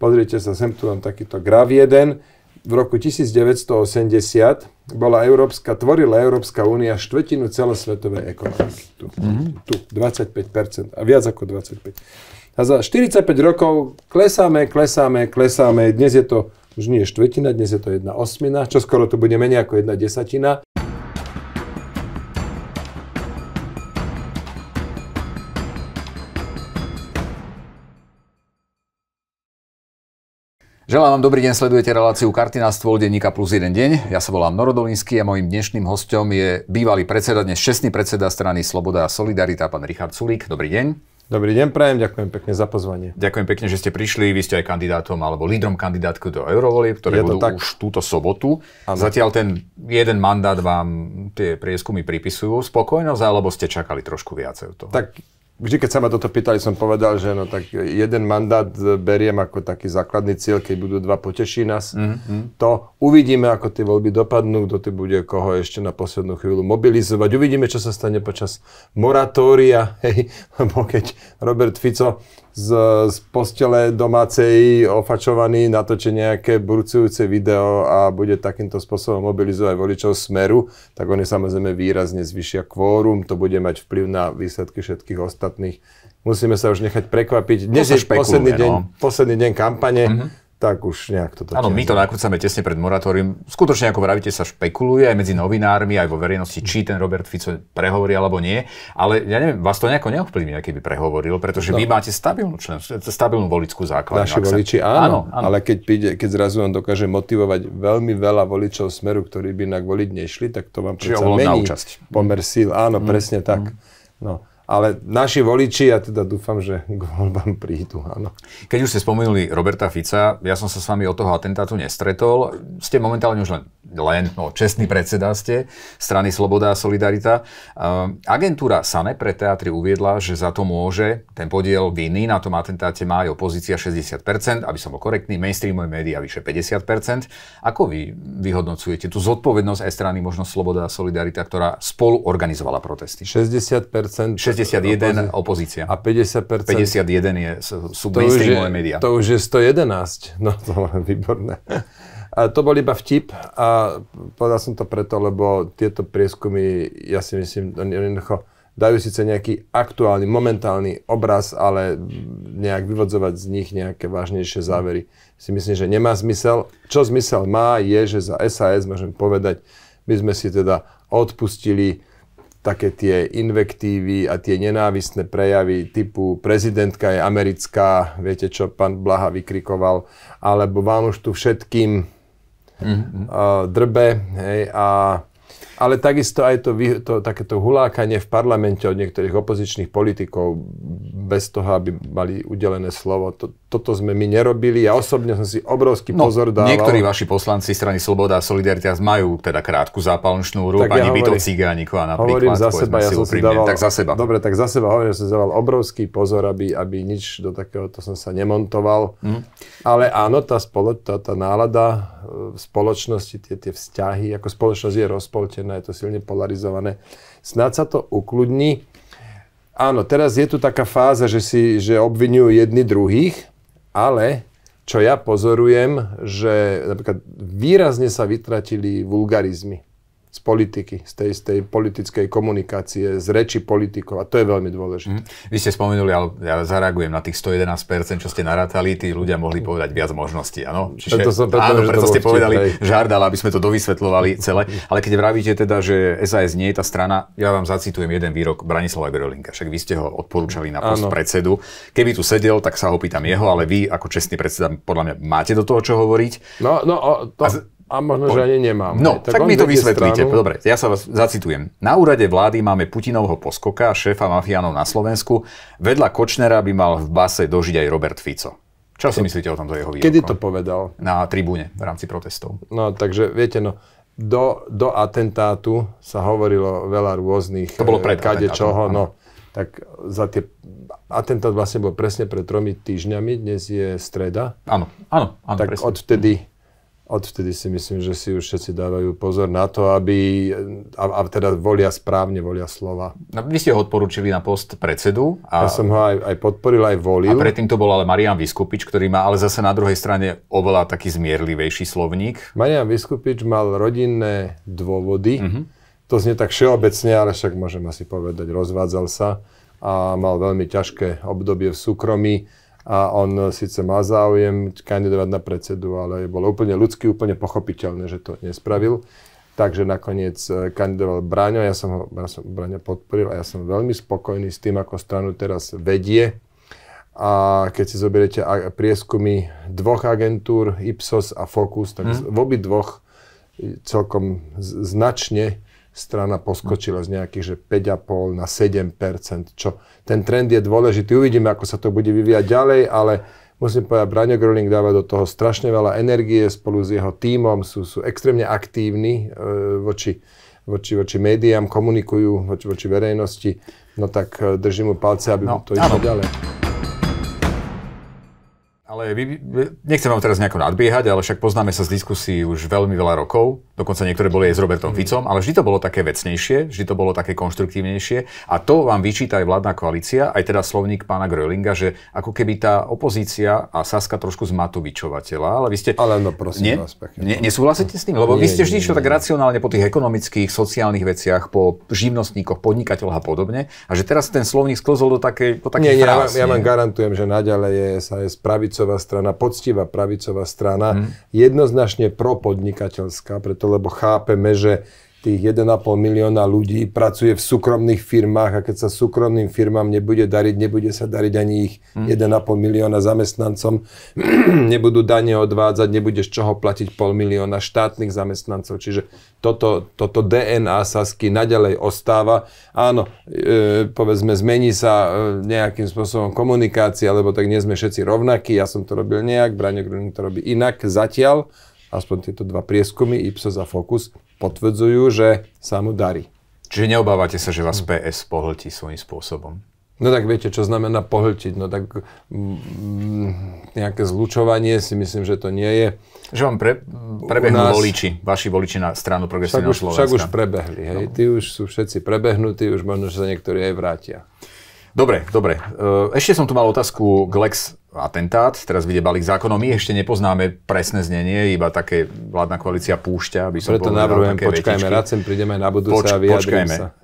Pozrite sa, sem tu mám takýto graf jeden. V roku 1980 tvorila Európska únia štvrtinu celosvetovej ekonomiky. Tu 25%, a viac ako 25%. A za 45 rokov klesáme. Dnes je to už nie štvrtina, dnes je to 1/8, čo skoro to bude menej ako 1/10. Želám vám dobrý deň, sledujete reláciu Karty na stôl denníka Plus jeden deň. Ja sa volám Noro Dolinský a mojím dnešným hosťom je bývalý predseda, dnes čestný predseda strany Sloboda a Solidarita, pán Richard Sulík. Dobrý deň. Dobrý deň, prajem, ďakujem pekne za pozvanie. Ďakujem pekne, že ste prišli. Vy ste aj kandidátom alebo lídrom kandidátku do eurovolieb, ktoré budú už túto sobotu. Ano. Zatiaľ ten jeden mandát vám tie prieskumy pripisujú. Spokojnosť, alebo ste čakali trošku viacej od toho? Tak vždy, keď sa ma toto pýtali, som povedal, že no tak jeden mandát beriem ako taký základný cieľ, keď budú dva, poteší nás. To uvidíme, ako tie voľby dopadnú, kto tu bude koho ešte na poslednú chvíľu mobilizovať. Uvidíme, čo sa stane počas moratória, lebo keď Robert Fico z postele domácej ofačovaný natočí nejaké burcujúce video a bude takýmto spôsobom mobilizovať voličov Smeru, tak oni samozrejme výrazne zvýšia kvórum, to bude mať vplyv na výsledky všetkých ostatných. Musíme sa už nechať prekvapiť. Dnes je posledný deň kampane. Tak už nejak toto... Áno, my to nakrúcame tesne pred moratórium. Skutočne, ako vravíte, sa špekuluje aj medzi novinármi, aj vo verejnosti, či ten Robert Fico prehovorí alebo nie. Ale ja neviem, vás to nejako neovplyvní, keby prehovoril, pretože vy máte stabilnú voličskú základňu. Naši voliči, áno. Ale keď zrazu on dokáže motivovať veľmi veľa voličov Smeru, ktorí by inak voliť nešli, tak to vám predsa mení pomer síl. Áno, presne tak. No. Ale naši voliči, ja teda dúfam, že k voľbám prídu, áno. Keď už ste spomenuli Roberta Fica, ja som sa s vami od toho atentátu nestretol. Ste momentálne už len čestný predseda ste strany Sloboda a Solidarita. Agentúra SANE pre teatry uviedla, že za to môže ten podiel viny na tom atentáte má aj opozícia 60%, aby som bol korektný, mainstreamové médiá vyše 50%. Ako vy vyhodnocujete tú zodpovednosť aj strany možno Sloboda a Solidarita, ktorá spolu organizovala protesty? 61% 61 opozícia. A 50%? 51 sú mainstreamové médiá. To už je 111. No to je výborné. A to bol iba vtip a povedal som to preto, lebo tieto prieskumy, ja si myslím, jednoducho dajú síce nejaký aktuálny, momentálny obraz, ale nejak vyvodzovať z nich nejaké vážnejšie závery. Si myslím, že nemá zmysel. Čo zmysel má, je, že za SAS môžem povedať, my sme si teda odpustili také tie invektívy a tie nenávistné prejavy typu prezidentka je americká, viete čo pán Blaha vykrikoval, alebo vám už tu všetkým drbe, hej, ale takisto aj takéto hulákanie v parlamente od niektorých opozičných politikov bez toho, aby mali udelené slovo. Toto sme my nerobili. Ja osobne som si obrovský pozor dával. Niektorí vaši poslanci strany Sloboda a Solidarita majú teda krátku zápalnú šnúru. Pani Vito Cigániková napríklad. Hovorím za seba, ja som si dával... Tak za seba. Dobre, tak za seba hovorím, že som si dával obrovský pozor, aby nič do takéhoto som sa nemontoval. Ale áno, tá nálada v spoločnosti, tie vzťahy, ako spoločnosť je rozpoltená, je to silne polarizované. Snáď sa to ukludní. Áno, teraz je tu taká fáza, že obviňujú jedni druhých, ale čo ja pozorujem, že napríklad výrazne sa vytratili vulgarizmy z politiky, z tej politickej komunikácie, z reči politikov a to je veľmi dôležité. Vy ste spomenuli, ale ja zareagujem na tých 111%, čo ste narátali, tí ľudia mohli povedať viac možností, áno? Čiže, preto ste povedali žárdal, aby sme to dovysvetľovali celé. Ale keď vravíte teda, že SAS nie je tá strana, ja vám zacitujem jeden výrok Branislava Grelinka, však vy ste ho odporúčali na post predsedu. Keby tu sedel, tak sa ho pýtam jeho, ale vy ako čestný predseda podľa mňa máte do toho čo hovoriť. A možno, že ani nemám. No, tak mi to vysvetlíte. Dobre, ja sa vás zacitujem. Na úrade vlády máme Putinovho poskoka, šéfa mafiánov na Slovensku. Vedľa Kočnera by mal v base dožiť aj Robert Fico. Čo si myslíte o tomto jeho výroku? Kedy to povedal? Na tribúne v rámci protestov. No, takže viete, do atentátu sa hovorilo veľa rôznych... To bolo pred kadečoho, tak za tie... Atentát vlastne bol presne pred 3 týždňami, dnes je streda. Áno. Tak presne. odvtedy si myslím, že si už všetci dávajú pozor na to, aby a teda volia správne, volia slova. No, vy ste ho odporúčili na post predsedu. Ja som ho aj podporil, aj volil. A predtým to bol ale Marián Vyskupič, ktorý má ale zase na druhej strane oveľa taký zmierlivejší slovník. Marián Vyskupič mal rodinné dôvody. To znie tak všeobecne, ale však môžem asi povedať, rozvádzal sa a mal veľmi ťažké obdobie v súkromí. A on síce má záujem kandidovať na predsedu, ale bolo úplne ľudsky, úplne pochopiteľné, že to nespravil. Takže nakoniec kandidoval Braňo, ja som Braňa podporil a ja som veľmi spokojný s tým, ako stranu teraz vedie. A keď si zoberiete prieskumy dvoch agentúr, Ipsos a Focus, tak v obidvoch celkom značne strana poskočila z nejakých, že 5,5 na 7%, čo ten trend je dôležitý. Uvidíme, ako sa to bude vyvíjať ďalej, ale musím povedať, Braňo Gröling dáva do toho strašne veľa energie spolu s jeho tímom, sú extrémne aktívni voči médiám, komunikujú voči verejnosti, no tak držím mu palce, aby to išlo ďalej. Ale nechcem vám teraz nejako nadbiehať, ale však poznáme sa z diskusí už veľmi veľa rokov. Dokonca niektoré boli aj s Robertom Ficom, ale vždy to bolo také vecnejšie, vždy to bolo také konštruktívnejšie. A to vám vyčíta aj vládna koalícia, aj teda slovník pána Grölinga, že ako keby tá opozícia a Saska trošku z Matovičovateľa, ale vy ste... Ale no prosím vás pekne. Nesúhlasíte s tým? Lebo vy ste vždy išli tak racionálne po tých ekonomických, sociálnych veciach, po živnostníkoch, podnikateľoch a podobne. A že teraz ten slovník sklzol do takých fráz. Ja vám garantujem, že naďalej je SAS pravicová strana, poctivá pravicová strana, jednoznačne propodnikateľská, preto lebo chápeme, že tých 1,5 milióna ľudí pracuje v súkromných firmách a keď sa súkromným firmám nebude sa dariť ani ich 1,5 milióna zamestnancom, nebudú dane odvádzať, nebude z čoho platiť 500 000 štátnych zamestnancov. Čiže toto DNA Sasky naďalej ostáva. Áno, povedzme, zmení sa nejakým spôsobom komunikácia, lebo tak nie sme všetci rovnakí. Ja som to robil nejak, Braňo Gröling to robí inak zatiaľ. Aspoň tieto dva prieskumy, Ipsos a Focus, potvrdzujú, že sa mu darí. Čiže neobávate sa, že vás PS pohltí svojím spôsobom? No tak viete, čo znamená pohltiť. No tak nejaké zlučovanie si myslím, že to nie je. Že vám prebehnú vaši voliči na stranu Progresívneho Slovenska. Však už prebehli, hej. Tí už sú všetci prebehnutí, už možno, že sa niektorí aj vrátia. Dobre. Ešte som tu mal otázku k Lex atentát. Teraz vyjde balík zákonov. My ešte nepoznáme presné znenie, iba také vládna koalícia púšťa, aby som preto navrhujem, počkajme, rád sem prídeme na budúce a vyjadrím sa.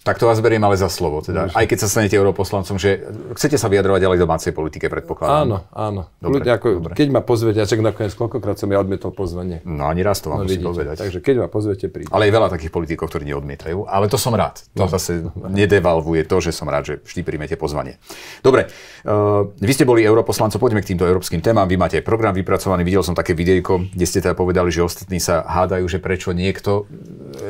Tak to vás beriem ale za slovo. Teda. Aj keď sa stanete europoslancom, že chcete sa vyjadrovať ďalej domácej politike, predpokladám. Áno. Dobre. Keď ma pozvete, a čak nakoniec koľkokrát som ja odmietol pozvanie. No ani raz to vám musím povedať. Takže keď ma pozvete, príďte. Ale je veľa takých politikov, ktorí neodmietajú, ale to som rád. To zase nedevalvuje to, že som rád, že vždy príjmete pozvanie. Dobre, vy ste boli europoslancom, poďme k týmto európskym témam. Vy máte program vypracovaný, videl som také videjko, kde ste teda povedali, že ostatní sa hádajú, že prečo niekto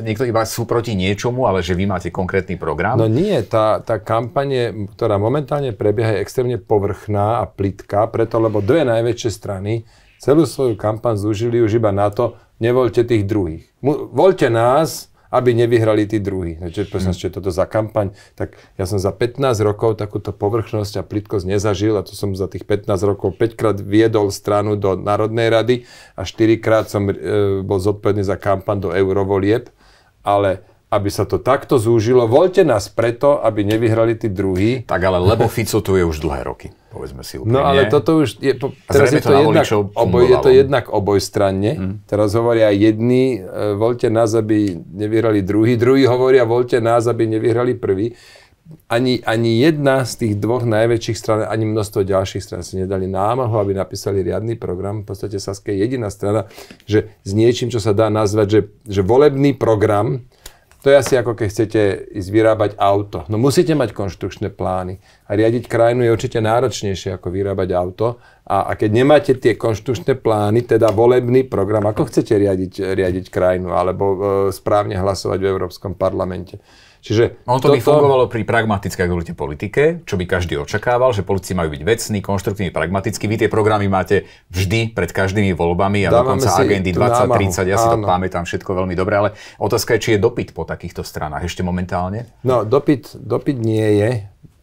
iba sú proti niečomu, ale že vy máte konkrétny program. No nie, tá kampaň, ktorá momentálne prebieha, je extrémne povrchná a plitká, preto lebo dve najväčšie strany celú svoju kampaň zúžili už iba na to, nevoľte tých druhých. Voľte nás, aby nevyhrali tí druhí. Čo je toto za kampaň? Tak ja som za 15 rokov takúto povrchnosť a plytkosť nezažil a to som za tých 15 rokov 5-krát viedol stranu do Národnej rady a 4-krát som bol zodpovedný za kampaň do eurovolieb, ale aby sa to takto zúžilo, voľte nás preto, aby nevyhrali tí druhí. Tak ale lebo Fico tu je už dlhé roky, povedzme si úprimne. No ale toto už je, teraz je to jednak obojstranne. Teraz hovoria jedni, voľte nás, aby nevyhrali druhí hovoria, voľte nás, aby nevyhrali prvý. Ani jedna z tých dvoch najväčších strán, ani množstvo ďalších strán si nedali námahu, aby napísali riadny program. V podstate Saska je jediná strana, že s niečím, čo sa dá nazvať, že volebný program. To je asi ako keď chcete ísť vyrábať auto. No musíte mať konštrukčné plány. A riadiť krajinu je určite náročnejšie ako vyrábať auto. A keď nemáte tie konštrukčné plány, teda volebný program, ako chcete riadiť krajinu alebo správne hlasovať v Európskom parlamente. Čiže to by fungovalo pri pragmatickej, ako hovoríte, politike, čo by každý očakával, že politici majú byť vecní, konštruktívni, pragmatickí. Vy tie programy máte vždy pred každými voľbami a dokonca agendy 2030, ja si to pamätám všetko veľmi dobre, ale otázka je, či je dopyt po takýchto stranách ešte momentálne? No, dopyt nie je.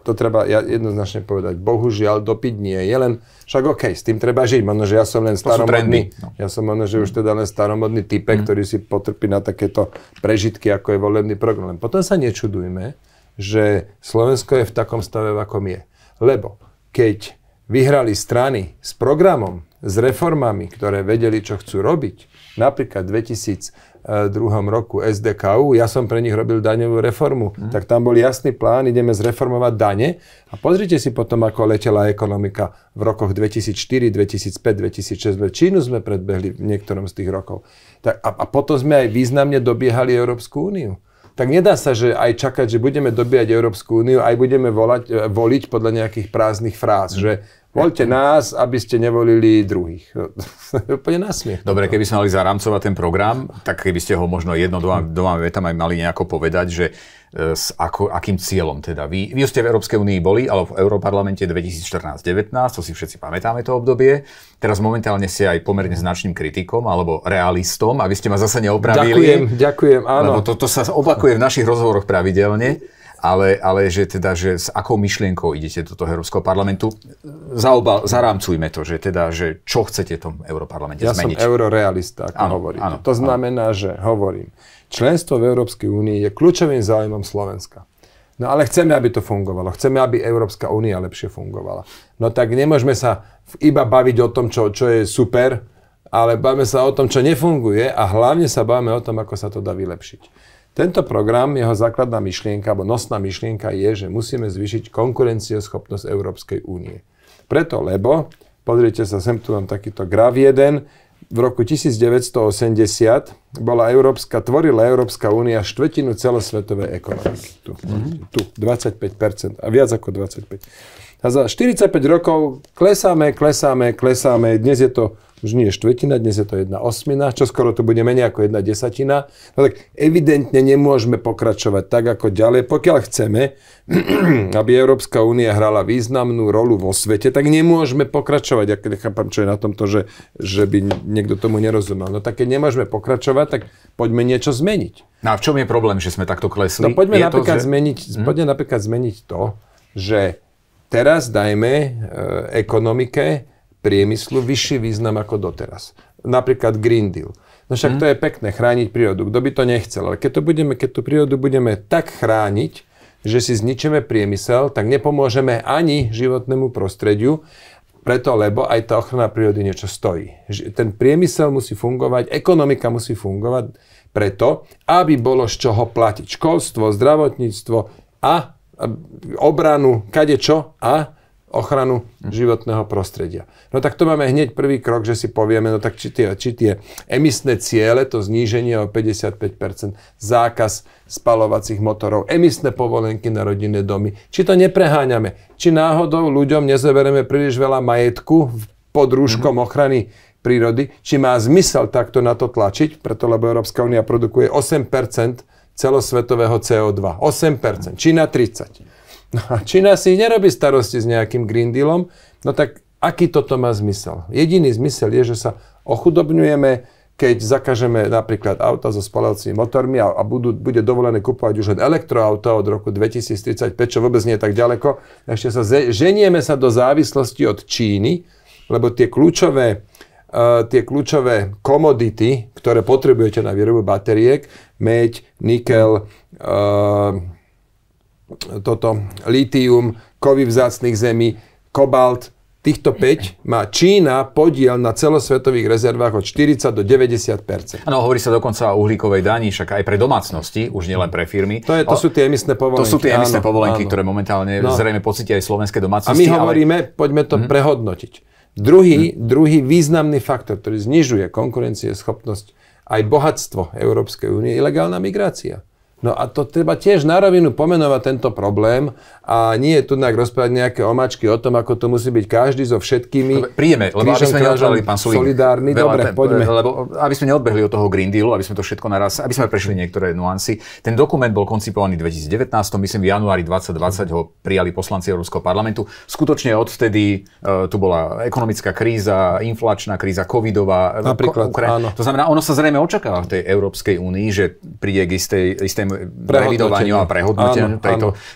to treba jednoznačne povedať. Bohužiaľ, dopyt nie je len, však okej, s tým treba žiť. Možno, že ja som len staromodný. Ja som možno, že už teda len staromodný typek, ktorý si potrpí na takéto prežitky, ako je volebný program. Len potom sa nečudujme, že Slovensko je v takom stave, v akom je. Lebo keď vyhrali strany s programom, s reformami, ktoré vedeli, čo chcú robiť, napríklad v 2002 roku SDKU, ja som pre nich robil daňovú reformu, tak tam bol jasný plán, ideme zreformovať dane a pozrite si potom, ako letela ekonomika v rokoch 2004, 2005, 2006, Čínu sme predbehli v niektorom z tých rokov. A potom sme aj významne dobiehali Európsku úniu. Tak nedá sa, že aj čakať, že budeme dobíjať Európsku úniu, aj budeme voliť podľa nejakých prázdnych fráz, že voľte nás, aby ste nevolili druhých. Úplne nasmiech. Dobre, keby sme mali zarámcovať ten program, tak keby ste ho možno dvoma vetami mali nejako povedať, že s akým cieľom teda. Vy ste v Európskej únii boli, ale v Európarlamente 2014-19, to si všetci pamätáme to obdobie. Teraz momentálne ste aj pomerne značným kritikom alebo realistom, aby ste ma zase neopravili. Ďakujem, áno. Lebo toto sa opakuje v našich rozhovoroch pravidelne. Ale že teda, že s akou myšlienkou idete do toho Európskeho parlamentu? Zarámcujme to, že čo chcete v tom Európarlamente zmeniť. Ja som eurorealista, ako hovorím. To znamená, že hovorím, členstvo v Európskej únii je kľúčovým záujmom Slovenska. No ale chceme, aby to fungovalo. Chceme, aby Európska únia lepšie fungovala. No tak nemôžeme sa iba baviť o tom, čo je super, ale bavíme sa o tom, čo nefunguje a hlavne sa bavíme o tom, ako sa to dá vylepšiť. Tento program, jeho základná myšlienka, alebo nosná myšlienka je, že musíme zvýšiť konkurencieschopnosť Európskej únie. Preto, lebo, pozrite sa, sem tu mám takýto graf jeden, v roku 1980 tvorila Európska únia štvrtinu celosvetovej ekonomiky. Tu 25% a viac ako 25%. A za 45 rokov klesáme, dnes je to už nie je štvrtina, dnes je to 1/8, čo skoro to bude menej ako 1/10. No tak evidentne nemôžeme pokračovať tak ako ďalej. Pokiaľ chceme, aby Európska únia hrala významnú rolu vo svete, tak nemôžeme pokračovať. Ja nechápam, čo je na tomto, že by niekto tomu nerozumel. No tak keď nemôžeme pokračovať, tak poďme niečo zmeniť. No a v čom je problém, že sme takto klesli? No poďme napríklad zmeniť to, že teraz dajme ekonomike, priemyslu vyšší význam ako doteraz. Napríklad Green Deal. No však to je pekné, chrániť prírodu. Kto by to nechcel? Ale keď tú prírodu budeme tak chrániť, že si zničíme priemysel, tak nepomôžeme ani životnému prostrediu, preto lebo aj tá ochrana prírody niečo stojí. Ten priemysel musí fungovať, ekonomika musí fungovať preto, aby bolo z čoho platiť. Školstvo, zdravotníctvo a obranu, kadečo a ochranu životného prostredia. No tak to máme hneď prvý krok, že si povieme, no tak či tie emisné ciele, to zníženie o 55%, zákaz spaľovacích motorov, emisné povolenky na rodinné domy, či to nepreháňame, či náhodou ľuďom nezaberieme príliš veľa majetku pod rúškom ochrany prírody, či má zmysel takto na to tlačiť, preto lebo Európska únia produkuje 8% celosvetového CO2. 8%, Čína 30%. No a Čína si nerobí starosti s nejakým Green Dealom, no tak aký toto má zmysel? Jediný zmysel je, že sa ochudobňujeme, keď zakažeme napríklad auta so spaľovacími motormi a bude dovolené kupovať už len elektroauta od roku 2035, čo vôbec nie je tak ďaleko. Ešte sa ženieme sa do závislosti od Číny, lebo tie kľúčové komodity, ktoré potrebujete na výrobu batériek, meď, nikel, litium, kovy vzácnych zemí, kobalt, týchto 5 má Čína podiel na celosvetových rezervách od 40 do 90%. Áno, hovorí sa dokonca o uhlíkovej dani, však aj pre domácnosti, už nielen pre firmy. To sú tie emisné povolenky. To sú tie emisné povolenky, ktoré momentálne zrejme pocítia aj slovenské domácnosti. A my hovoríme, poďme to prehodnotiť. Druhý významný faktor, ktorý znižuje konkurencieschopnosť aj bohatstvo Európskej únie, je ilegálna migrácia. No a to treba tiež na rovinu pomenovať tento problém a nie je tu rozprávať nejaké omačky o tom, ako to musí byť každý so všetkými. Príjeme, lebo aby sme neodbehli, pán Sulík, solidárny. Dobre, poďme. Lebo aby sme neodbehli od toho Green Dealu, aby sme to všetko naraz, aby sme prešli niektoré nuancy. Ten dokument bol koncipovaný v 2019, myslím v januári 2020 ho prijali poslanci Európskeho parlamentu. Skutočne odvtedy tu bola ekonomická kríza, inflačná kríza, covidová, napríklad, áno. To znamená, ono sa zrejme očakáva v tej Európskej únii, že príde k istému revidovaniu a prehodnoteniu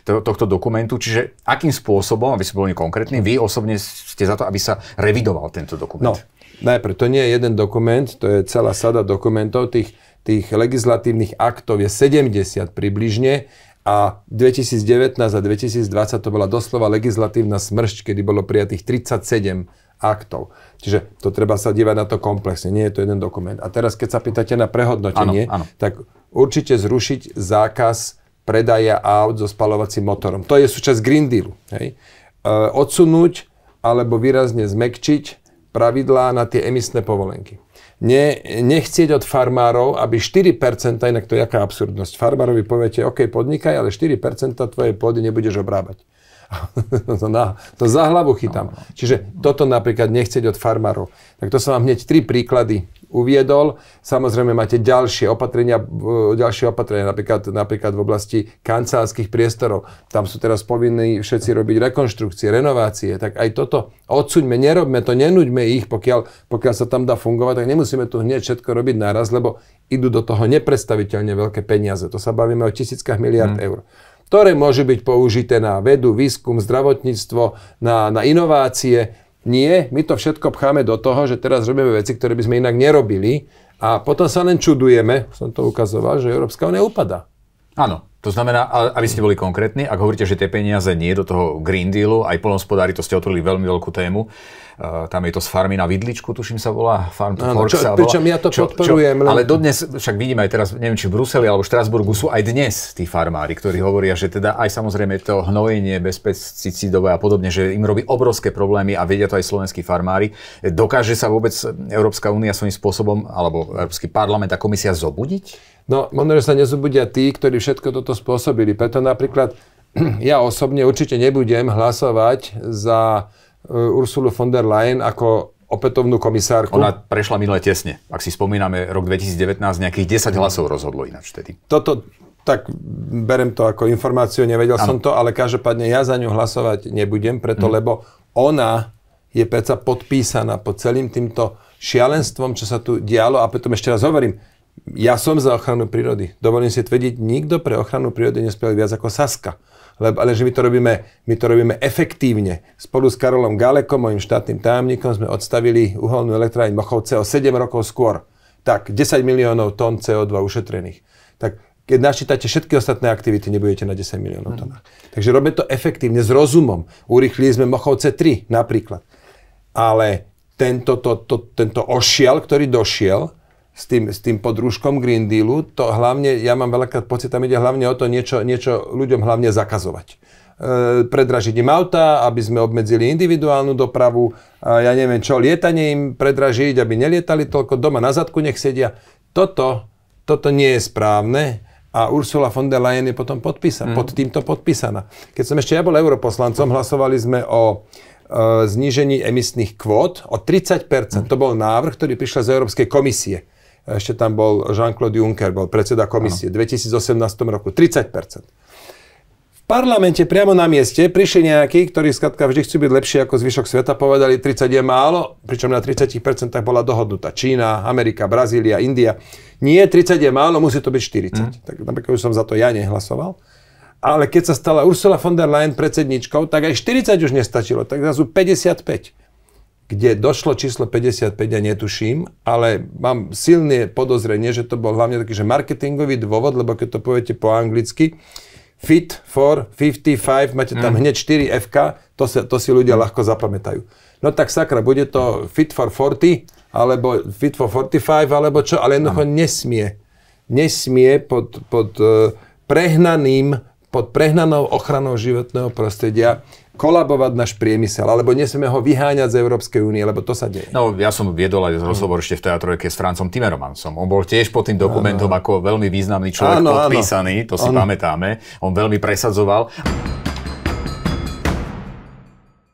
tohto dokumentu. Čiže akým spôsobom, aby ste boli konkrétni, vy osobne ste za to, aby sa revidoval tento dokument? No, najprv, to nie je jeden dokument, to je celá sada dokumentov, tých legislatívnych aktov je 70 približne a 2019 a 2020 to bola doslova legislatívna smršť, kedy bolo prijatých 37 aktov. Čiže to treba sa dívať na to komplexne, nie je to jeden dokument. A teraz, keď sa pýtate na prehodnotenie, áno. Tak určite zrušiť zákaz predaja aut so spaľovacím motorom. To je súčasť Green Dealu. Hej. Odsunúť alebo výrazne zmäkčiť pravidlá na tie emisné povolenky. Nechcieť od farmárov, aby 4%, inak to je jaká absurdnosť, farmárovi poviete, OK, podnikaj, ale 4% tvojej pôdy nebudeš obrábať. To za hlavu chytám. Čiže toto napríklad nechceť od farmárov. Tak to som vám hneď 3 príklady uviedol. Samozrejme máte ďalšie opatrenia, napríklad v oblasti kancelárskych priestorov. Tam sú teraz povinní všetci robiť rekonštrukcie, renovácie. Tak aj toto odsuňme, nerobme to, nenúďme ich, pokiaľ sa tam dá fungovať, tak nemusíme tu hneď všetko robiť naraz, lebo idú do toho nepredstaviteľne veľké peniaze. To sa bavíme o tisíckach miliárd eur, ktoré môžu byť použité na vedu, výskum, zdravotníctvo, na inovácie. Nie, my to všetko pcháme do toho, že teraz robíme veci, ktoré by sme inak nerobili a potom sa len čudujeme, som to ukazoval, že Európska únia upadá. Áno, to znamená, aby ste boli konkrétni, ak hovoríte, že tie peniaze nie do toho Green Dealu, aj poľnohospodári, to ste otvorili veľmi veľkú tému. Tam je to z farmy na vidličku, tuším sa volá, Farm to Fork sa volá. Pričom ja to podporujem. Ale dodnes, však vidíme aj teraz, neviem, či v Bruseli alebo v Štrasburgu sú aj dnes tí farmári, ktorí hovoria, že teda aj samozrejme to hnojenie bez pesticídové a podobne, že im robí obrovské problémy a vedia to aj slovenskí farmári. Dokáže sa vôbec Európska únia svojím spôsobom, alebo Európsky parlament a komisia zobudiť? No, možno, že sa nezobudia tí, ktorí všetko toto spôsobili. Preto napríklad ja osobne určite nebudem hlasovať za Ursulu von der Leyen ako opätovnú komisárku. Ona prešla minulé tesne. Ak si spomíname, rok 2019 nejakých 10 hlasov rozhodlo ináč vtedy. Toto, tak berem to ako informáciu, nevedel som to, ale každopádne ja za ňu hlasovať nebudem, lebo ona je predsa podpísaná pod celým týmto šialenstvom, čo sa tu dialo. A potom ešte raz hovorím, ja som za ochranu prírody. Dovolím si tvrdiť, nikto pre ochranu prírody nespravil viac ako Saska. Ale že my to robíme efektívne. Spolu s Karolom Galekom, mojím štátnym tajomníkom, sme odstavili uholnú elektráreň Mochovce o 7 rokov skôr. Tak, 10 miliónov tón CO2 ušetrených. Tak, keď načítate všetky ostatné aktivity, nebudete na 10 miliónov tónach. Takže robíme to efektívne, s rozumom. Urýchlili sme Mochovce 3 napríklad. Ale tento ošial, ktorý došiel, s tým podrúžkom Green Dealu, to hlavne, ja mám veľakrát pocit, tam ide hlavne o to niečo ľuďom hlavne zakazovať. Predražiť im auta, aby sme obmedzili individuálnu dopravu, ja neviem čo, lietanie im predražiť, aby nelietali toľko, doma na zadku nech sedia. Toto nie je správne a Ursula von der Leyen je potom pod týmto podpísaná. Keď som ešte ja bol europoslancom, hlasovali sme o znížení emisných kvót o 30%. To bol návrh, ktorý prišiel z Európskej komisie. Ešte tam bol Jean-Claude Juncker, bol predseda komisie v 2018 roku. 30%. V parlamente priamo na mieste prišli nejakí, ktorí skrátka vždy chcú byť lepšie ako zvyšok sveta, povedali 30 je málo, pričom na 30% bola dohodnutá Čína, Amerika, Brazília, India. Nie, 30 je málo, musí to byť 40. Tak napríklad už som za to ja nehlasoval. Ale keď sa stala Ursula von der Leyen predsedničkou, tak aj 40 už nestačilo, tak zrazu 55. Kde došlo číslo 55, ja netuším, ale mám silné podozrenie, že to bol hlavne taký, že marketingový dôvod, lebo keď to poviete po anglicky, Fit for 55, máte tam hneď 4 FK, to si ľudia ľahko zapamätajú. No tak sakra, bude to Fit for 40, alebo Fit for 45, alebo čo, ale jednoducho nesmie pod prehnanou ochranou životného prostredia kolabovať náš priemysel, alebo nesmieme ho vyháňať z Európskej únie, lebo to sa deje. No, ja som viedol aj rozhovor ešte v Teatrojke s Francom Timmermansom. On bol tiež pod tým dokumentom ako veľmi významný človek podpísaný, to si pamätáme. On veľmi presadzoval.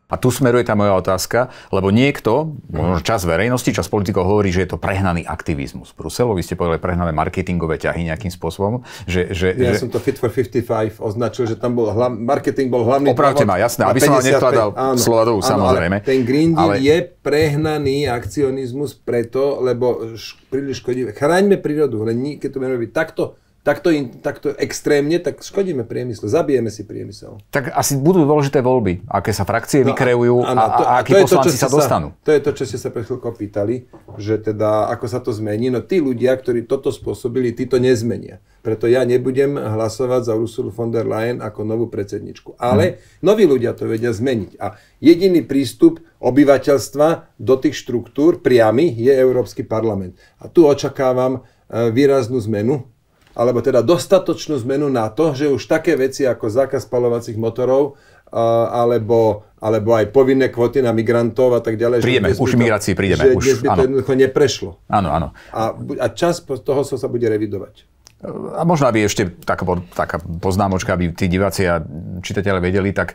A tu smeruje tá moja otázka, lebo niekto, možno časť verejnosti, časť politikov hovorí, že je to prehnaný aktivizmus. Bruselu, vy ste povedali prehnané marketingové ťahy nejakým spôsobom. Ja som to Fit for 55 označil, že tam bol marketing bol hlavný. Opravte ma, jasné, aby som vám nekladal slova do úst, samozrejme. Ten Green Deal je prehnaný akcionizmus preto, lebo príliš škodí. Chráňme prírodu, len keď to budeme robiť takto takto extrémne, tak škodíme priemyslu, zabijeme si priemysel. Tak asi budú dôležité voľby, aké sa frakcie vykreujú a akí poslanci sa dostanú. To je to, čo ste sa pred chvíľkou pýtali, že teda ako sa to zmení. No tí ľudia, ktorí toto spôsobili, tí to nezmenia. Preto ja nebudem hlasovať za Ursulu von der Leyen ako novú predsedničku. Ale noví ľudia to vedia zmeniť. A jediný prístup obyvateľstva do tých štruktúr priamy je Európsky parlament. A tu očakávam výraznú zmenu, alebo teda dostatočnú zmenu na to, že už také veci ako zákaz spaľovacích motorov, alebo aj povinné kvóty na migrantov a tak ďalej. Prídeme, už migrácii prídeme. Že dnes by to jednoducho neprešlo. Áno, áno. A čas toho sa bude revidovať. A možno, aby ešte taká poznámočka, aby tí diváci a čitatelia vedeli, tak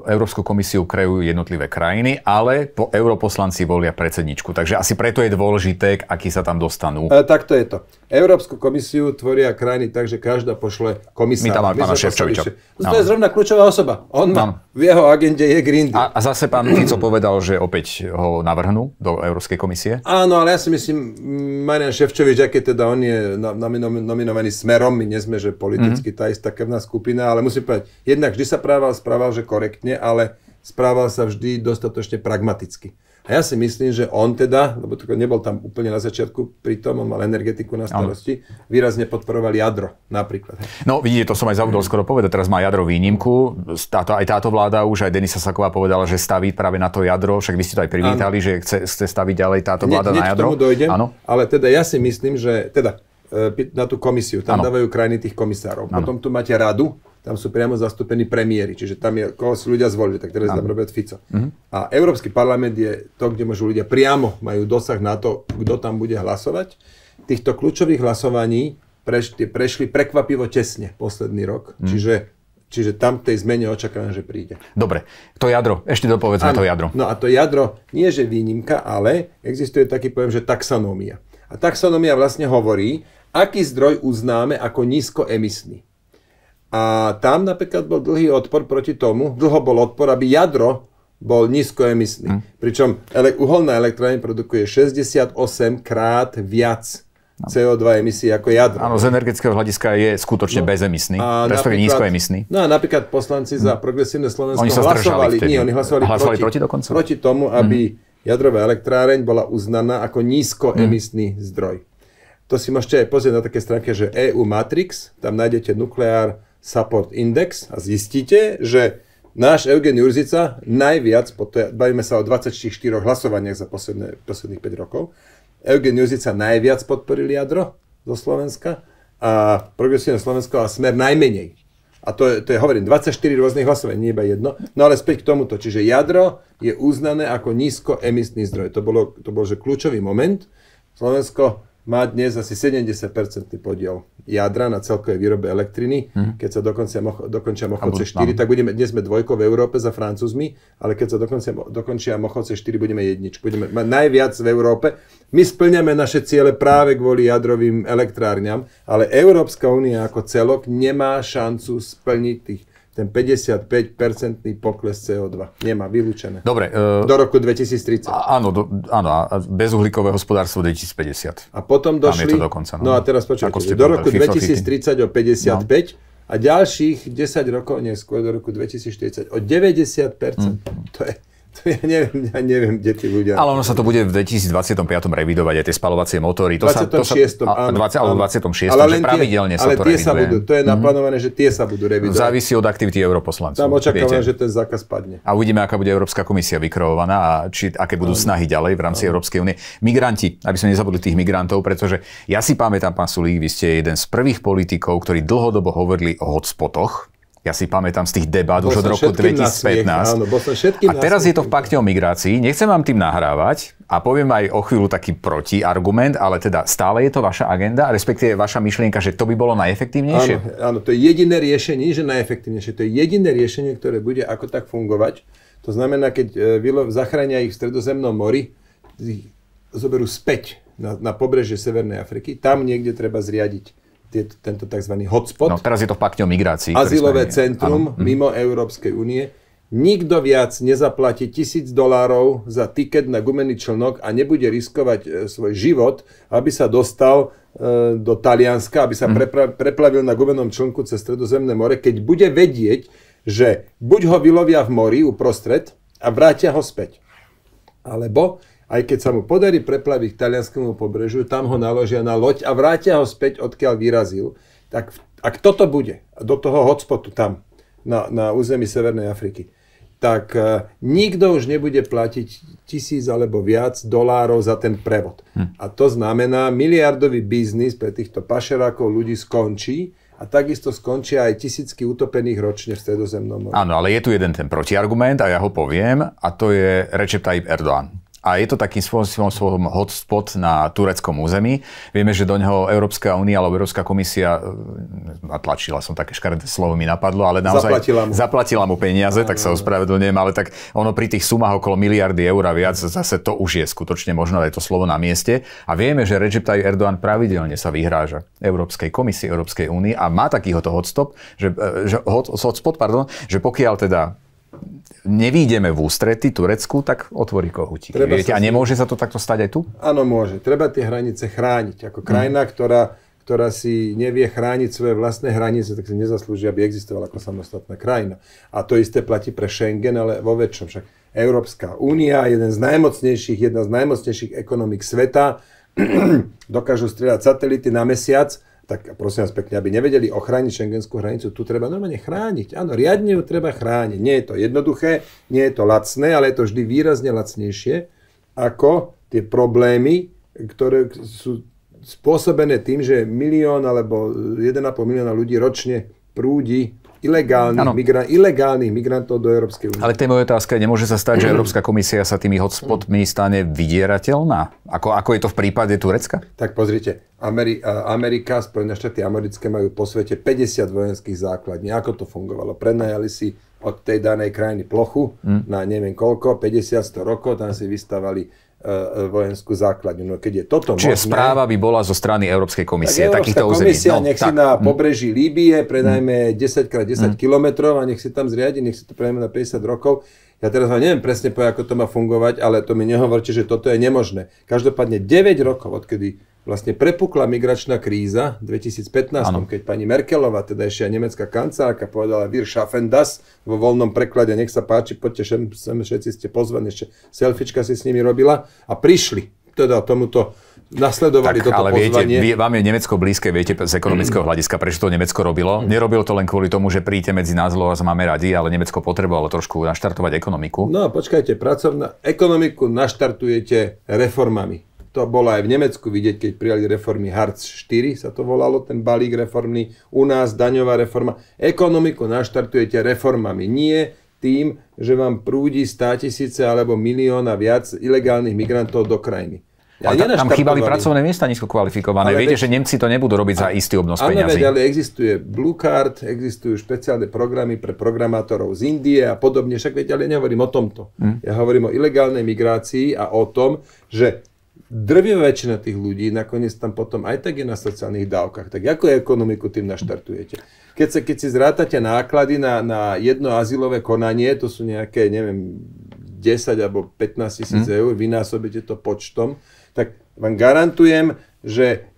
Európsku komisiu kreujú jednotlivé krajiny, ale europoslanci volia predsedničku. Takže asi preto je dôležité, akí sa tam dostanú. Takto je to. Európsku komisiu tvoria krajiny tak, že každá pošle komisára. My tam máme pána Šefčoviča. To je zrovna kľúčová osoba. On má, v jeho agende je Green Deal. A zase pán Fico povedal, že opäť ho navrhnú do Európskej komisie? Áno, ale ja si myslím, Marian Šefčovič, aké teda on je nominovaný Smerom, my nie sme, že politicky tá istá krvná skupina, ale musím povedať, jednak vždy sa správal, že korektne, ale správal sa vždy dostatočne pragmaticky. A ja si myslím, že on teda, lebo to nebol tam úplne na začiatku, pritom on mal energetiku na starosti, výrazne podporoval jadro napríklad. No vidíte, to som aj zabudol skoro povedať, teraz má jadro výnimku, aj táto vláda už, aj Denisa Saková povedala, že staví práve na to jadro, však vy ste to aj privítali, že chce staviť ďalej táto vláda na jadro. K tomu dojdem, ale teda ja si myslím, že na tú komisiu, tam dávajú krajiny tých komisárov. Potom tu máte radu, tam sú priamo zastúpení premiéri, čiže tam je, koho si ľudia zvolili, tak teraz tam Robert Fico. A Európsky parlament je to, kde môžu ľudia priamo, majú dosah na to, kto tam bude hlasovať. Týchto kľúčových hlasovaní prešli prekvapivo tesne posledný rok, čiže tam tej zmene očakávam, že príde. Dobre, to jadro, ešte dopovedzme to jadro. No a to jadro nie je výnimka, ale existuje taký pojem, že taxonómia. A taxonómia vlastne hovorí, aký zdroj uznáme ako nízkoemisný. A tam napríklad bol dlhý odpor proti tomu, bol odpor, aby jadro bol nízkoemisný. Pričom uholná elektrárne produkuje 68 krát viac CO2 emisí ako jadro. Áno, z energetického hľadiska je skutočne bezemisný, respektíve nízkoemisný. No a napríklad poslanci za Progresívne Slovensko oni hlasovali proti tomu, aby jadrová elektráreň bola uznaná ako nízkoemisný zdroj. To si môžete aj pozrieť na také stránke, že EU Matrix, tam nájdete Nuclear Support Index a zistíte, že náš Eugen Jurzica najviac, bavíme sa o 24 hlasovaniach za posledných 5 rokov, Eugen Jurzica najviac podporil jadro zo Slovenska a Progresívne Slovensko a Smer najmenej. A to je, hovorím, 24 rôznych hlasovaní, nie iba jedno. No ale späť k tomuto. Čiže jadro je uznané ako nízkoemisný zdroj. To bol že kľúčový moment. Slovensko má dnes asi 70% podiel jadra na celkovej výrobe elektriny. Keď sa dokončia Mochovce 4, tak dnes sme dvojkou v Európe za Francúzmi, ale keď sa dokončia Mochovce 4, budeme jedničku. Budeme mať najviac v Európe. My spĺňame naše ciele práve kvôli jadrovým elektrárňam, ale Európska únia ako celok nemá šancu splniť ten 55% pokles CO2. Nemá, vylúčené. Dobre. Do roku 2030. Áno, a bezuhlíkové hospodárstvo 2050. A potom došli... Tam je to dokonca. No a teraz počujete, do roku 2030 o 55 a ďalších 10 rokov neskôr do roku 2040 o 90%. To ja neviem, kde tí ľudia... Ale ono sa to bude v 2025 revidovať, aj tie spaľovacie motory. 26. Alebo 26. že pravidelne sa to reviduje. To je naplánované, že tie sa budú revidovať. Závisí od aktivity europoslancov. Tam očakávam, že ten zákaz padne. A uvidíme, aká bude Európska komisia vykreovaná a aké budú snahy ďalej v rámci Európskej únie. Migranti, aby sme nezabudli tých migrantov, pretože ja si pamätám, pán Sulík, vy ste jeden z prvých politikov, ktorí dlhodobo hovorili o hotspotoch. Ja si pamätám z tých debát už od roku 2015. A teraz je to v pakte o migrácii. Nechcem vám tým nahrávať a poviem aj o chvíľu taký protiargument, ale teda stále je to vaša agenda, respektíve vaša myšlienka, že to by bolo najefektívnejšie? Áno, to je jediné riešenie, že najefektívnejšie. To je jediné riešenie, ktoré bude ako tak fungovať. To znamená, keď zachránia ich v Stredozemnom mori, zoberú späť na pobrežie Severnej Afriky, tam niekde treba zriadiť tento tzv. Hotspot. No, teraz je to v pakte o migrácii. Azylové centrum mimo Európskej únie, nikto viac nezaplatí $1000 za tiket na gumený člnok a nebude riskovať svoj život, aby sa dostal do Talianska, aby sa preplavil na gumenom člnku cez Stredozemné more, keď bude vedieť, že buď ho vylovia v mori uprostred a vrátia ho späť. Alebo aj keď sa mu podarí preplaviť k talianskému pobrežiu, tam ho naložia na loď a vrátia ho späť, odkiaľ vyrazil, tak ak toto bude, do toho hotspotu tam, na území Severnej Afriky, tak nikto už nebude platiť 1000 alebo viac dolárov za ten prevod. A to znamená, miliardový biznis pre týchto pašerákov ľudí skončí a takisto skončia aj tisícky utopených ročne v Stredozemnom mori. Áno, ale je tu jeden ten protiargument a ja ho poviem a to je Recep Tayyip Erdoğan. A je to takým svojom hotspot na tureckom území. Vieme, že do neho Európska únia alebo Európska komisia, natlačila som, také škaredé slovo mi napadlo, ale naozaj zaplatila mu peniaze, tak sa ospravedlňujem, ale tak ono pri tých sumách okolo miliardy eur a viac, zase to už je skutočne možno aj to slovo na mieste. A vieme, že Recep Tayyip Erdoğan pravidelne sa vyhráža Európskej komisii, Európskej únii a má takýhoto hotspot, že pokiaľ teda nevídeme v ústrety Turecku, tak otvorí kohútik. Viete, a nemôže sa to takto stať aj tu? Áno, môže. Treba tie hranice chrániť. Ako krajina, ktorá si nevie chrániť svoje vlastné hranice, tak si nezaslúži, aby existovala ako samostatná krajina. A to isté platí pre Schengen, ale vo väčšom. Však Európska únia, jedna z najmocnejších ekonomík sveta, dokážu strieľať satelity na mesiac, tak prosím vás pekne, aby nevedeli ochrániť šengenskú hranicu, tu treba normálne chrániť. Áno, riadne ju treba chrániť. Nie je to jednoduché, nie je to lacné, ale je to vždy výrazne lacnejšie ako tie problémy, ktoré sú spôsobené tým, že 1 milión alebo 1,5 milióna ľudí ročne prúdi ilegálnych migrantov do Európskej únie. Ale k tej mojej otázke, nemôže sa stať, že Európska komisia sa tými hotspotmi stane vydierateľná? Ako je to v prípade Turecka? Tak pozrite, Amerika, Spojené štáty americké majú po svete 50 vojenských základní. Ako to fungovalo? Prenajali si od tej danej krajiny plochu na neviem koľko, 50-100 rokov, tam si vystavali vojenskú základňu. No keď je toto Čiže možné, správa by bola zo strany Európskej komisie takýchto Európska území. komisia nech si na pobreží Líbie prenajme 10x10 kilometrov a nech si tam zriadi, nech si to prenajme na 50 rokov. Ja teraz vám neviem presne povedať, ako to má fungovať, ale to mi nehovorte, že toto je nemožné. Každopádne 9 rokov, odkedy vlastne prepukla migračná kríza v 2015, keď pani Merkelová, teda ešte aj nemecká kancelárka, povedala Wir schaffen das vo voľnom preklade, nech sa páči, poďte sem, všetci ste pozvaní, ešte selfiečka si s nimi robila a prišli. Teda tomuto nasledovali toto pozvanie. Viete, vám je Nemecko blízke, viete, z ekonomického hľadiska, prečo to Nemecko robilo. Nerobilo to len kvôli tomu, že príjete medzi nás, lebo vás máme radi, ale Nemecko potrebovalo trošku naštartovať ekonomiku. No počkajte, ekonomiku naštartujete reformami. To bolo aj v Nemecku vidieť, keď prijali reformy Hartz 4, sa to volalo, ten balík reformný. U nás daňová reforma. Ekonomiku naštartujete reformami. Nie tým, že vám prúdi 100 000 alebo milióna viac ilegálnych migrantov do krajiny. Tam chýbali pracovné miesta nízko kvalifikované. Viete, že Nemci to nebudú robiť za istý obnos peňazí. Ale existuje Blue Card, existujú špeciálne programy pre programátorov z Indie a podobne. Však viete, ale ja nehovorím o tomto. Ja hovorím o ilegálnej migrácii a o tom, že drvivá väčšina tých ľudí nakoniec tam potom aj tak je na sociálnych dávkach. Tak ako ekonomiku tým naštartujete? Keď si zrátate náklady na jedno azylové konanie, to sú nejaké, neviem, 10 alebo 15 000 eur, vynásobíte to počtom, tak vám garantujem, že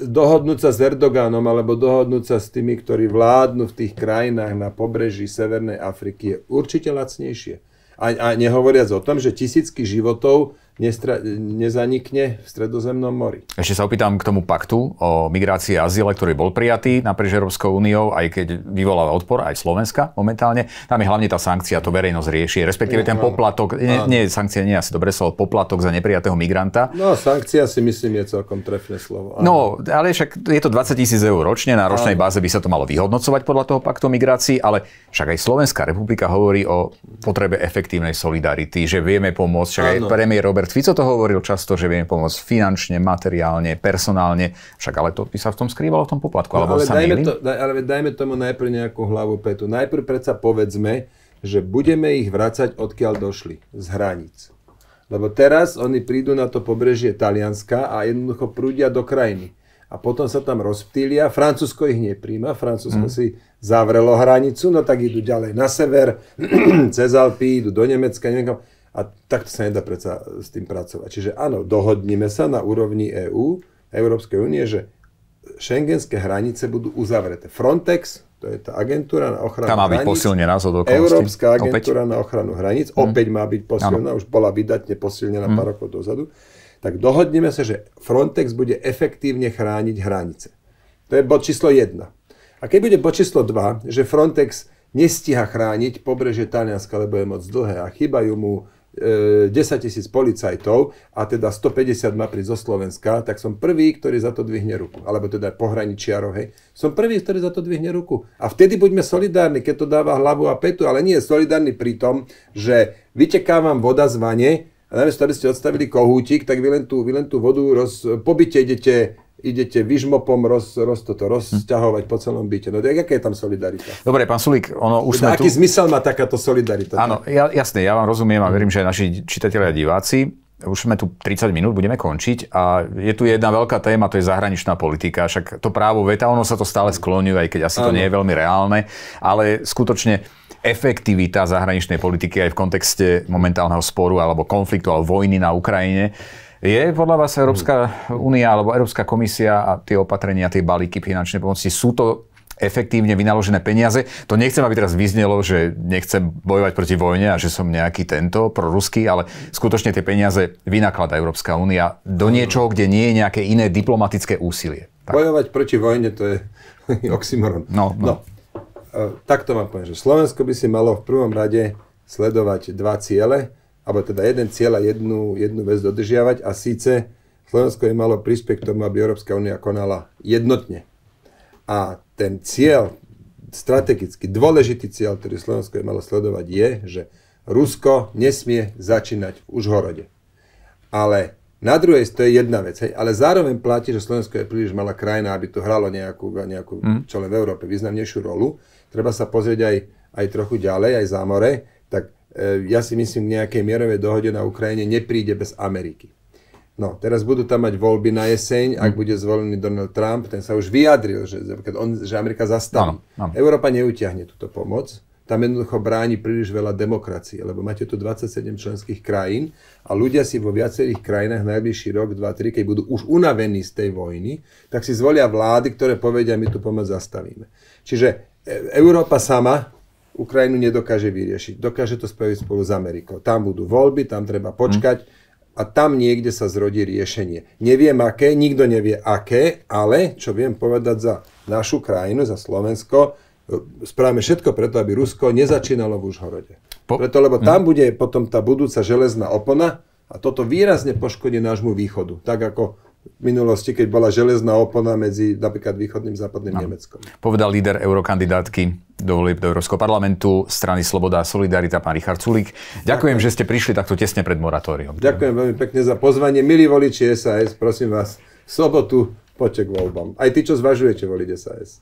dohodnúť sa s Erdoganom alebo dohodnúť sa s tými, ktorí vládnu v tých krajinách na pobreží Severnej Afriky je určite lacnejšie. A nehovoriac o tom, že tisícky životov nezanikne v Stredozemnom mori. Ešte sa opýtam k tomu paktu o migrácii a azyle, ktorý bol prijatý naprieč Európskou úniou, aj keď vyvoláva odpor, aj Slovenska momentálne. Tam je hlavne tá sankcia, to verejnosť rieši, respektíve ten poplatok, sankcia nie je asi dobre slovo, poplatok za neprijatého migranta. No, sankcia si myslím je celkom trefné slovo. Áno. No, ale však je to 20 000 eur ročne, na ročnej báze by sa to malo vyhodnocovať podľa toho paktu o migrácii, ale však aj Slovenská republika hovorí o potrebe efektívnej solidarity, že vieme pomôcť, však aj premiér Robert Fico to hovoril často, že vieme pomôcť finančne, materiálne, personálne, však ale to by sa v tom skrývalo v tom poplatku, alebo sa mýlim? Ale dajme tomu najprv nejakú hlavu petu. Najprv predsa povedzme, že budeme ich vracať odkiaľ došli, z hraníc. Lebo teraz oni prídu na to pobrežie Talianska a jednoducho prúdia do krajiny. a potom sa tam rozptýlia. Francúzsko ich nepríjma, Francúzsko si zavrelo hranicu, no tak idú ďalej na sever, cez Alpy, idú do Nemecka, neviem kam. A takto sa nedá predsa s tým pracovať. Čiže áno, dohodnime sa na úrovni EÚ, Európskej únie, že schengenské hranice budú uzavreté. Frontex, to je tá agentúra na ochranu hraníc. Tá má byť posilnená z okolností. Európska agentúra na ochranu hraníc, opäť má byť posilnená, už bola vydatne posilnená pár rokov dozadu. Tak dohodneme sa, že Frontex bude efektívne chrániť hranice. To je bod číslo 1. A keď bude bod číslo 2, že Frontex nestíha chrániť pobrežie Talianska, lebo je moc dlhé a chýbajú mu 10 000 policajtov a teda 150 má prísť zo Slovenska, tak som prvý, ktorý za to dvihne ruku. Alebo teda pohraničiarov, hej. Som prvý, ktorý za to dvihne ruku. A vtedy buďme solidárni, keď to dáva hlavu a petu, ale nie je solidárny pri tom, že vyteká vám voda z vane a namiesto, aby ste odstavili kohútik, tak vy len tú vodu pobyte idete vyžmopom rozťahovať po celom byte. No aká je tam solidarita? Dobre, pán Sulík, aký zmysel má takáto solidarita? Áno, jasné, ja vám rozumiem a verím, že aj naši čitatelia a diváci. Už sme tu 30 minút, budeme končiť a je tu jedna veľká téma, to je zahraničná politika. Však to právo veta, ono sa to stále skloňuje, aj keď asi to nie je veľmi reálne, ale skutočne efektivita zahraničnej politiky aj v kontexte momentálneho sporu alebo konfliktu alebo vojny na Ukrajine. Je podľa vás Európska únia alebo Európska komisia a tie opatrenia, tie balíky finančnej pomoci, sú to efektívne vynaložené peniaze? To nechcem, aby teraz vyznelo, že nechcem bojovať proti vojne a že som nejaký tento proruský, ale skutočne tie peniaze vynakladá Európska únia do niečoho, kde nie je nejaké iné diplomatické úsilie. Tak. Bojovať proti vojne, to je oxymoron. No. Takto vám poviem, že Slovensko by si malo v prvom rade sledovať dva ciele, alebo teda jeden cieľ a jednu vec dodržiavať a síce Slovensko by malo prispieť k tomu, aby Európska únia konala jednotne. A ten cieľ, strategicky dôležitý cieľ, ktorý Slovensko by malo sledovať je, že Rusko nesmie začínať v Užhorode. Ale na druhej to je jedna vec, hej, ale zároveň platí, že Slovensko je príliš malá krajina, aby to hralo nejakú čo len v Európe, významnejšiu rolu. Treba sa pozrieť aj trochu ďalej, aj za more. Tak ja si myslím, nejakej mierovej dohode na Ukrajine nepríde bez Ameriky. No, teraz budú tam mať voľby na jeseň, ak bude zvolený Donald Trump, ten sa už vyjadril, že Amerika zastaví. Áno. Európa neutiahne túto pomoc, tam jednoducho bráni príliš veľa demokracie, lebo máte tu 27 členských krajín a ľudia si vo viacerých krajinách najbližší rok, 2, 3, keď budú už unavení z tej vojny, tak si zvolia vlády, ktoré povedia, my tú pomoc zastavíme. Čiže Európa sama Ukrajinu nedokáže vyriešiť. Dokáže to spraviť spolu s Amerikou. Tam budú voľby, tam treba počkať a tam niekde sa zrodí riešenie. Neviem aké, nikto nevie aké, ale čo viem povedať za našu krajinu, za Slovensko, spravíme všetko preto, aby Rusko nezačínalo v Užhorode. Preto, lebo tam bude potom tá budúca železná opona a toto výrazne poškodí nášmu východu. Tak ako v minulosti, keď bola železná opona medzi napríklad východným a západným Nemeckom. Povedal líder eurokandidátky do Európskeho parlamentu strany Sloboda a Solidarita, pán Richard Sulík. Ďakujem, že ste prišli takto tesne pred moratóriom. Ďakujem veľmi pekne za pozvanie. Milí voliči SAS, prosím vás, v sobotu poďte k voľbám. Aj tí, čo zvažujete voliť SAS.